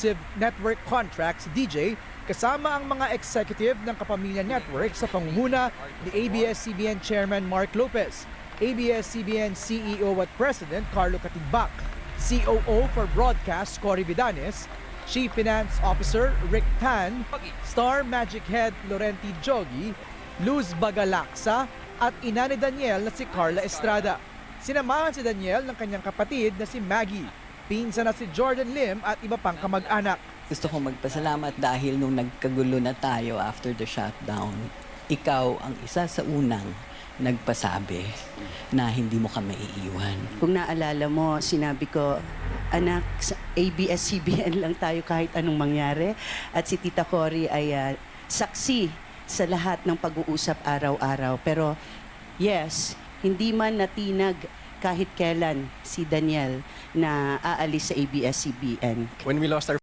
exclusive network contract si DJ kasama ang mga executive ng Kapamilya Network sa pangunguna ni ABS-CBN Chairman Mark Lopez, ABS-CBN CEO at President Carlo Katigbak, COO for Broadcast Cory Vidanes, Chief Finance Officer Rick Tan, Star Magic Head Laurenti Jogi, Luz Bagalaksa at ina ni Daniel na si Carla Estrada. Sinamahan si Daniel ng kanyang kapatid na si Maggie, pinsan na si Jordan Lim at iba pang kamag-anak. Gusto kong magpasalamat dahil nung nagkagulo na tayo after the shutdown, ikaw ang isa sa unang nagpasabi na hindi mo kami iiwan. Kung naalala mo, sinabi ko, anak, sa ABS-CBN lang tayo kahit anong mangyari. At si Tita Cory ay saksi sa lahat ng pag-uusap araw-araw. Pero yes, hindi man natinag kahit kailan si Daniel na aalis sa ABS-CBN. When we lost our